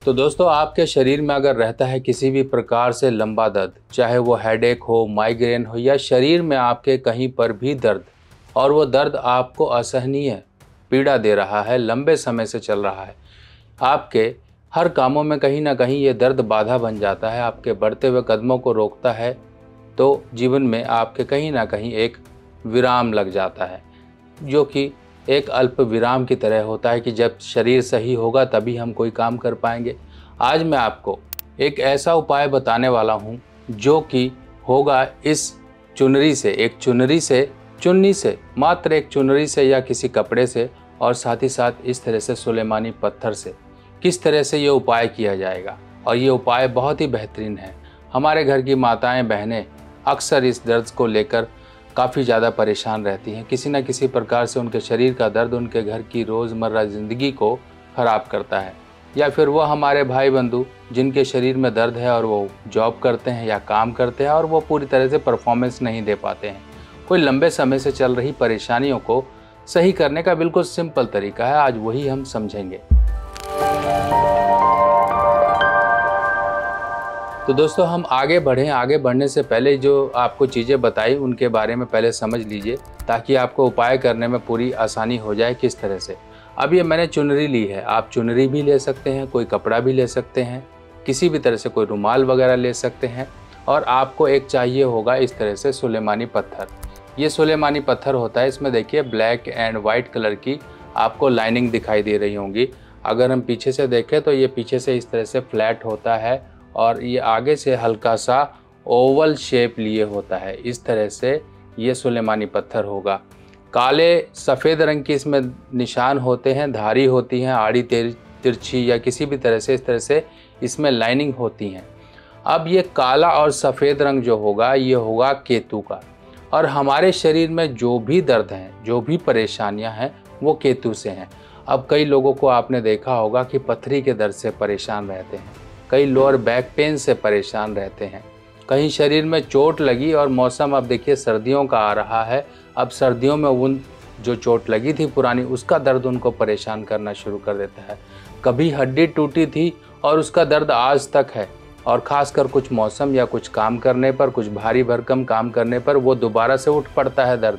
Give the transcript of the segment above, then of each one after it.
तो दोस्तों, आपके शरीर में अगर रहता है किसी भी प्रकार से लंबा दर्द, चाहे वो हेडेक हो, माइग्रेन हो या शरीर में आपके कहीं पर भी दर्द, और वो दर्द आपको असहनीय पीड़ा दे रहा है, लंबे समय से चल रहा है, आपके हर कामों में कहीं ना कहीं ये दर्द बाधा बन जाता है, आपके बढ़ते हुए कदमों को रोकता है, तो जीवन में आपके कहीं ना कहीं एक विराम लग जाता है, जो कि एक अल्प विराम की तरह होता है कि जब शरीर सही होगा तभी हम कोई काम कर पाएंगे। आज मैं आपको एक ऐसा उपाय बताने वाला हूं जो कि होगा इस चुनरी से, एक चुनरी से, चुन्नी से, मात्र एक चुनरी से या किसी कपड़े से, और साथ ही साथ इस तरह से सुलेमानी पत्थर से किस तरह से ये उपाय किया जाएगा। और ये उपाय बहुत ही बेहतरीन है। हमारे घर की माताएं बहनें अक्सर इस दर्द को लेकर काफ़ी ज़्यादा परेशान रहती हैं। किसी न किसी प्रकार से उनके शरीर का दर्द उनके घर की रोज़मर्रा ज़िंदगी को ख़राब करता है, या फिर वो हमारे भाई बंधु जिनके शरीर में दर्द है और वो जॉब करते हैं या काम करते हैं और वो पूरी तरह से परफॉर्मेंस नहीं दे पाते हैं। कोई लंबे समय से चल रही परेशानियों को सही करने का बिल्कुल सिंपल तरीका है, आज वही हम समझेंगे। तो दोस्तों, हम आगे बढ़ें। आगे बढ़ने से पहले जो आपको चीज़ें बताई उनके बारे में पहले समझ लीजिए, ताकि आपको उपाय करने में पूरी आसानी हो जाए किस तरह से। अब ये मैंने चुनरी ली है, आप चुनरी भी ले सकते हैं, कोई कपड़ा भी ले सकते हैं, किसी भी तरह से कोई रुमाल वगैरह ले सकते हैं। और आपको एक चाहिए होगा इस तरह से सुलेमानी पत्थर। ये सुलेमानी पत्थर होता है, इसमें देखिए ब्लैक एंड वाइट कलर की आपको लाइनिंग दिखाई दे रही होंगी। अगर हम पीछे से देखें तो ये पीछे से इस तरह से फ्लैट होता है और ये आगे से हल्का सा ओवल शेप लिए होता है। इस तरह से ये सुलेमानी पत्थर होगा। काले सफ़ेद रंग की इसमें निशान होते हैं, धारी होती हैं, आड़ी तिरछी या किसी भी तरह से इस तरह से इसमें लाइनिंग होती हैं। अब ये काला और सफ़ेद रंग जो होगा ये होगा केतु का, और हमारे शरीर में जो भी दर्द हैं, जो भी परेशानियां हैं, वो केतु से हैं। अब कई लोगों को आपने देखा होगा कि पथरी के दर्द से परेशान रहते हैं, कई लोअर बैक पेन से परेशान रहते हैं, कहीं शरीर में चोट लगी और मौसम अब देखिए सर्दियों का आ रहा है। अब सर्दियों में उन जो चोट लगी थी पुरानी, उसका दर्द उनको परेशान करना शुरू कर देता है। कभी हड्डी टूटी थी और उसका दर्द आज तक है, और ख़ासकर कुछ मौसम या कुछ काम करने पर, कुछ भारी भरकम काम करने पर वो दोबारा से उठ पड़ता है दर्द।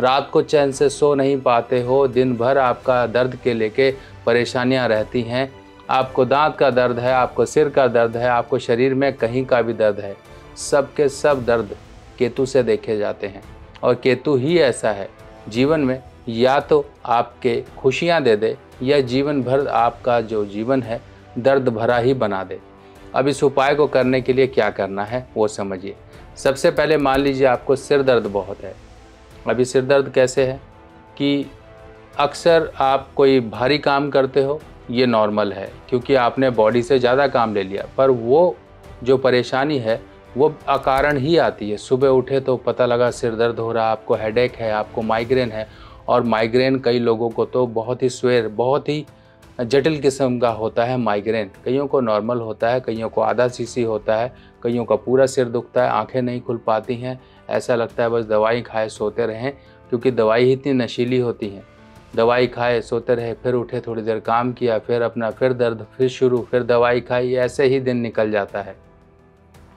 रात को चैन से सो नहीं पाते हो, दिन भर आपका दर्द के लेके परेशानियां रहती हैं। आपको दांत का दर्द है, आपको सिर का दर्द है, आपको शरीर में कहीं का भी दर्द है, सब के सब दर्द केतु से देखे जाते हैं। और केतु ही ऐसा है जीवन में, या तो आपके खुशियां दे दे या जीवन भर आपका जो जीवन है दर्द भरा ही बना दे। अब इस उपाय को करने के लिए क्या करना है वो समझिए। सबसे पहले मान लीजिए आपको सिर दर्द बहुत है। अभी सिर दर्द कैसे है कि अक्सर आप कोई भारी काम करते हो, ये नॉर्मल है क्योंकि आपने बॉडी से ज़्यादा काम ले लिया, पर वो जो परेशानी है वो अकारण ही आती है। सुबह उठे तो पता लगा सिर दर्द हो रहा, आपको हेडेक है, आपको माइग्रेन है। और माइग्रेन कई लोगों को तो बहुत ही जटिल किस्म का होता है माइग्रेन। कईयों को नॉर्मल होता है, कईयों को आधा सीसी होता है, कईयों का पूरा सिर दुखता है, आंखें नहीं खुल पाती हैं, ऐसा लगता है बस दवाई खाए सोते रहें, क्योंकि दवाई ही इतनी नशीली होती है। दवाई खाए सोते रहे, फिर उठे थोड़ी देर काम किया, फिर अपना फिर दर्द, फिर शुरू, फिर दवाई खाई, ऐसे ही दिन निकल जाता है।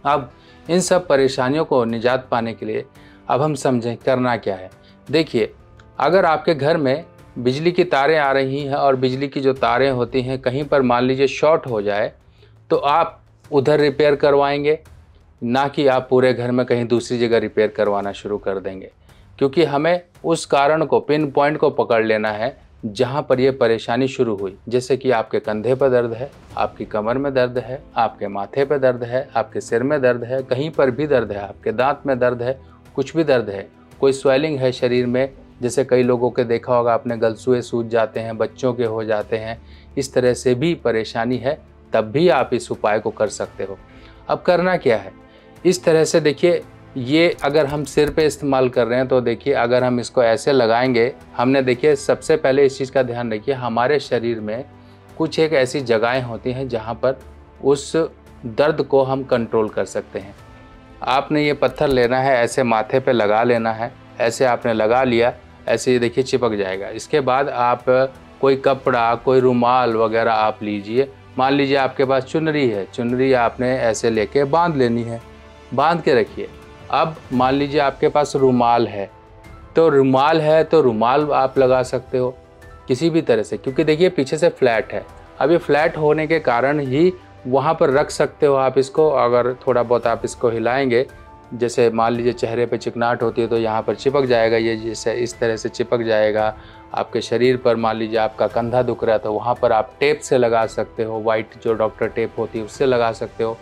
अब इन सब परेशानियों को निजात पाने के लिए अब हम समझें करना क्या है। देखिए, अगर आपके घर में बिजली की तारें आ रही हैं और बिजली की जो तारें होती हैं कहीं पर मान लीजिए शॉर्ट हो जाए, तो आप उधर रिपेयर करवाएंगे, ना कि आप पूरे घर में कहीं दूसरी जगह रिपेयर करवाना शुरू कर देंगे। क्योंकि हमें उस कारण को, पिन पॉइंट को पकड़ लेना है जहाँ पर ये परेशानी शुरू हुई। जैसे कि आपके कंधे पर दर्द है, आपकी कमर में दर्द है, आपके माथे पर दर्द है, आपके सिर में दर्द है, कहीं पर भी दर्द है, आपके दांत में दर्द है, कुछ भी दर्द है, कोई स्वेलिंग है शरीर में, जैसे कई लोगों के देखा होगा आपने, गलसुए सूज जाते हैं, बच्चों के हो जाते हैं, इस तरह से भी परेशानी है, तब भी आप इस उपाय को कर सकते हो। अब करना क्या है, इस तरह से देखिए, ये अगर हम सिर पे इस्तेमाल कर रहे हैं तो देखिए अगर हम इसको ऐसे लगाएंगे, हमने देखिए सबसे पहले इस चीज़ का ध्यान रखिए, हमारे शरीर में कुछ एक ऐसी जगहें होती हैं जहाँ पर उस दर्द को हम कंट्रोल कर सकते हैं। आपने ये पत्थर लेना है, ऐसे माथे पे लगा लेना है, ऐसे आपने लगा लिया, ऐसे ये देखिए चिपक जाएगा। इसके बाद आप कोई कपड़ा, कोई रुमाल वगैरह आप लीजिए मान लीजिए आपके पास चुनरी है, चुनरी आपने ऐसे लेके बांध लेनी है, बांध के रखिए। अब मान लीजिए आपके पास रुमाल है, तो रुमाल है तो रुमाल आप लगा सकते हो किसी भी तरह से, क्योंकि देखिए पीछे से फ्लैट है। अब ये फ्लैट होने के कारण ही वहाँ पर रख सकते हो आप इसको। अगर थोड़ा बहुत आप इसको हिलाएंगे, जैसे मान लीजिए चेहरे पे चिकनाहट होती है तो यहाँ पर चिपक जाएगा, ये जैसे इस तरह से चिपक जाएगा। आपके शरीर पर मान लीजिए आपका कंधा दुख रहा है तो वहाँ पर आप टेप से लगा सकते हो, वाइट जो डॉक्टर टेप होती है उससे लगा सकते हो।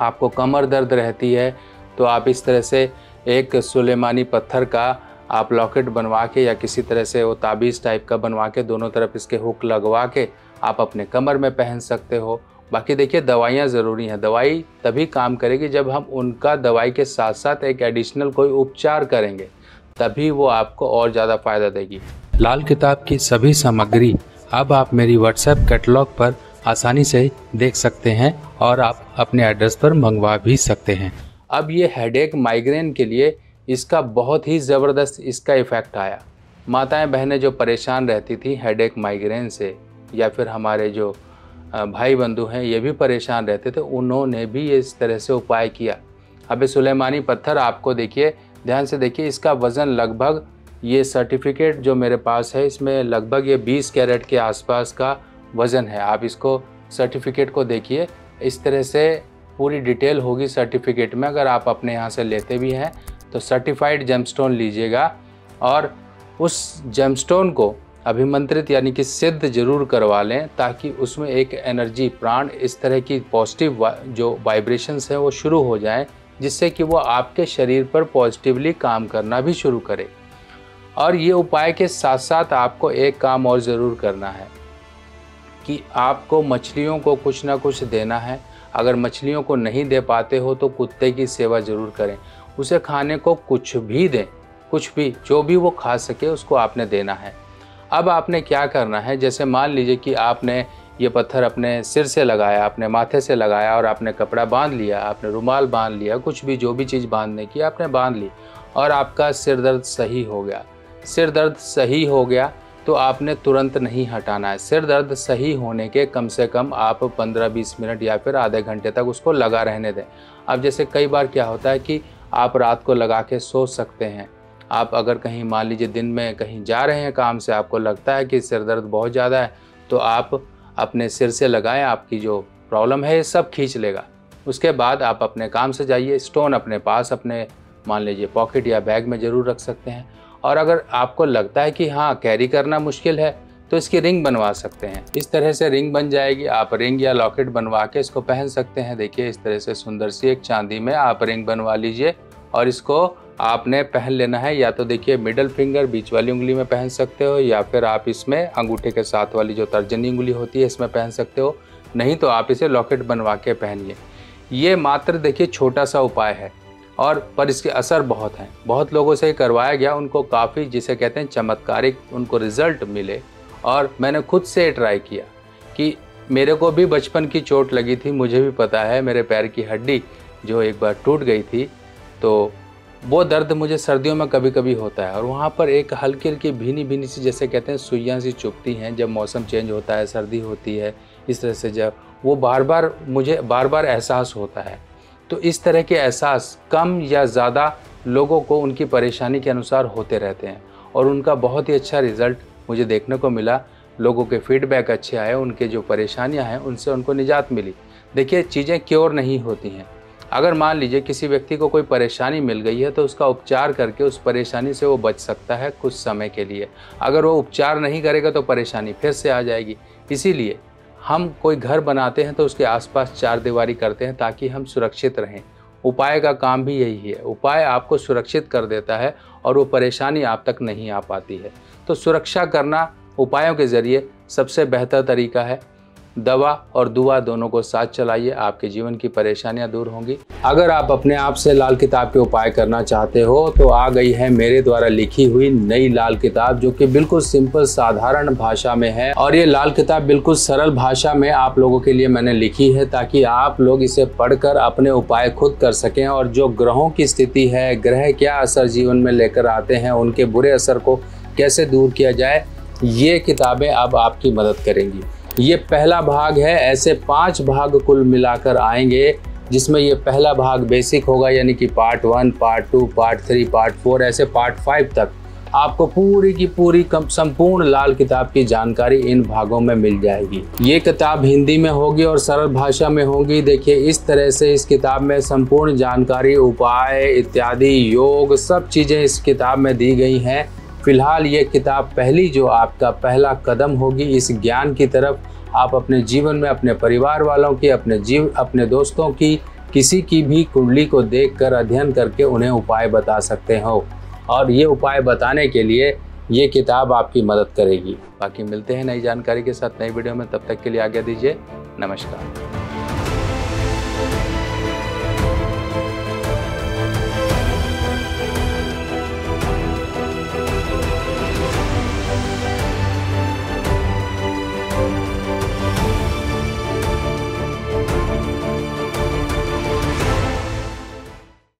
आपको कमर दर्द रहती है तो आप इस तरह से एक सुलेमानी पत्थर का आप लॉकेट बनवा के या किसी तरह से वो ताबीज़ टाइप का बनवा के दोनों तरफ इसके हुक लगवा के आप अपने कमर में पहन सकते हो। बाकी देखिए दवाइयाँ ज़रूरी हैं, दवाई तभी काम करेगी जब हम उनका दवाई के साथ साथ एक एडिशनल कोई उपचार करेंगे, तभी वो आपको और ज़्यादा फ़ायदा देगी। लाल किताब की सभी सामग्री अब आप मेरी व्हाट्सएप कैटलॉग पर आसानी से देख सकते हैं और आप अपने एड्रेस पर मंगवा भी सकते हैं। अब ये हेडेक माइग्रेन के लिए इसका बहुत ही ज़बरदस्त इसका इफ़ेक्ट आया। माताएं बहनें जो परेशान रहती थी हेडेक माइग्रेन से, या फिर हमारे जो भाई बंधु हैं ये भी परेशान रहते थे, उन्होंने भी ये इस तरह से उपाय किया। अब सुलेमानी पत्थर आपको देखिए, ध्यान से देखिए, इसका वज़न लगभग, ये सर्टिफिकेट जो मेरे पास है इसमें लगभग ये 20 कैरेट के आसपास का वज़न है। आप इसको सर्टिफिकेट को देखिए, इस तरह से पूरी डिटेल होगी सर्टिफिकेट में। अगर आप अपने यहाँ से लेते भी हैं तो सर्टिफाइड जेमस्टोन लीजिएगा और उस जेमस्टोन को अभिमंत्रित यानी कि सिद्ध जरूर करवा लें, ताकि उसमें एक एनर्जी, प्राण, इस तरह की पॉजिटिव जो वाइब्रेशंस हैं वो शुरू हो जाएं, जिससे कि वो आपके शरीर पर पॉजिटिवली काम करना भी शुरू करे। और ये उपाय के साथ साथ आपको एक काम और ज़रूर करना है कि आपको मछलियों को कुछ ना कुछ देना है। अगर मछलियों को नहीं दे पाते हो तो कुत्ते की सेवा ज़रूर करें, उसे खाने को कुछ भी दें, कुछ भी, जो भी वो खा सके उसको आपने देना है। अब आपने क्या करना है, जैसे मान लीजिए कि आपने ये पत्थर अपने सिर से लगाया, अपने माथे से लगाया और आपने कपड़ा बांध लिया, आपने रुमाल बांध लिया, कुछ भी जो भी चीज़ बांधने की आपने बांध ली और आपका सिर दर्द सही हो गया। सिर दर्द सही हो गया तो आपने तुरंत नहीं हटाना है। सिर दर्द सही होने के कम से कम आप 15-20 मिनट या फिर आधे घंटे तक उसको लगा रहने दें। अब जैसे कई बार क्या होता है कि आप रात को लगा के सो सकते हैं। आप अगर कहीं मान लीजिए दिन में कहीं जा रहे हैं काम से, आपको लगता है कि सिर दर्द बहुत ज़्यादा है, तो आप अपने सिर से लगाएं, आपकी जो प्रॉब्लम है ये सब खींच लेगा। उसके बाद आप अपने काम से जाइए। स्टोन अपने पास, अपने मान लीजिए पॉकेट या बैग में ज़रूर रख सकते हैं। और अगर आपको लगता है कि हाँ कैरी करना मुश्किल है तो इसकी रिंग बनवा सकते हैं। इस तरह से रिंग बन जाएगी, आप रिंग या लॉकेट बनवा के इसको पहन सकते हैं। देखिए इस तरह से सुंदर सी एक चांदी में आप रिंग बनवा लीजिए और इसको आपने पहन लेना है। या तो देखिए मिडल फिंगर, बीच वाली उंगली में पहन सकते हो, या फिर आप इसमें अंगूठे के साथ वाली जो तर्जनी उंगली होती है इसमें पहन सकते हो, नहीं तो आप इसे लॉकेट बनवा के पहनिए। ये मात्र देखिए छोटा सा उपाय है और पर इसके असर बहुत हैं। बहुत लोगों से करवाया गया, उनको काफ़ी जिसे कहते हैं चमत्कारिक उनको रिज़ल्ट मिले। और मैंने खुद से ट्राई किया कि मेरे को भी बचपन की चोट लगी थी, मुझे भी पता है, मेरे पैर की हड्डी जो एक बार टूट गई थी, तो वो दर्द मुझे सर्दियों में कभी कभी होता है। और वहाँ पर एक हल्की हल्की भीनी भीनी सी जैसे कहते हैं सुइयाँ सी चुभती हैं जब मौसम चेंज होता है, सर्दी होती है, इस तरह से जब वो मुझे बार बार एहसास होता है। तो इस तरह के एहसास कम या ज़्यादा लोगों को उनकी परेशानी के अनुसार होते रहते हैं और उनका बहुत ही अच्छा रिज़ल्ट मुझे देखने को मिला। लोगों के फीडबैक अच्छे आए, उनके जो परेशानियां हैं उनसे उनको निजात मिली। देखिए चीज़ें क्योर नहीं होती हैं। अगर मान लीजिए किसी व्यक्ति को कोई परेशानी मिल गई है तो उसका उपचार करके उस परेशानी से वो बच सकता है कुछ समय के लिए। अगर वो उपचार नहीं करेगा तो परेशानी फिर से आ जाएगी। इसीलिए हम कोई घर बनाते हैं तो उसके आसपास चारदीवारी करते हैं ताकि हम सुरक्षित रहें। उपाय का काम भी यही है, उपाय आपको सुरक्षित कर देता है और वो परेशानी आप तक नहीं आ पाती है। तो सुरक्षा करना उपायों के ज़रिए सबसे बेहतर तरीका है। दवा और दुआ दोनों को साथ चलाइए, आपके जीवन की परेशानियां दूर होंगी। अगर आप अपने आप से लाल किताब के उपाय करना चाहते हो तो आ गई है मेरे द्वारा लिखी हुई नई लाल किताब, जो कि बिल्कुल सिंपल साधारण भाषा में है। और ये लाल किताब बिल्कुल सरल भाषा में आप लोगों के लिए मैंने लिखी है ताकि आप लोग इसे पढ़कर अपने उपाय खुद कर सकें। और जो ग्रहों की स्थिति है, ग्रह क्या असर जीवन में लेकर आते हैं, उनके बुरे असर को कैसे दूर किया जाए, ये किताबें अब आपकी मदद करेंगी। ये पहला भाग है। ऐसे 5 भाग कुल मिलाकर आएंगे, जिसमें ये पहला भाग बेसिक होगा, यानी कि पार्ट 1, पार्ट 2, पार्ट 3, पार्ट 4, ऐसे पार्ट 5 तक आपको पूरी की पूरी संपूर्ण लाल किताब की जानकारी इन भागों में मिल जाएगी। ये किताब हिंदी में होगी और सरल भाषा में होगी। देखिए, इस तरह से इस किताब में संपूर्ण जानकारी, उपाय इत्यादि, योग, सब चीज़ें इस किताब में दी गई हैं। फिलहाल ये किताब पहली जो आपका पहला कदम होगी इस ज्ञान की तरफ। आप अपने जीवन में अपने परिवार वालों की, अपने दोस्तों की, किसी की भी कुंडली को देखकर अध्ययन करके उन्हें उपाय बता सकते हो, और ये उपाय बताने के लिए ये किताब आपकी मदद करेगी। बाकी मिलते हैं नई जानकारी के साथ नई वीडियो में, तब तक के लिए आज्ञा दीजिए। नमस्कार।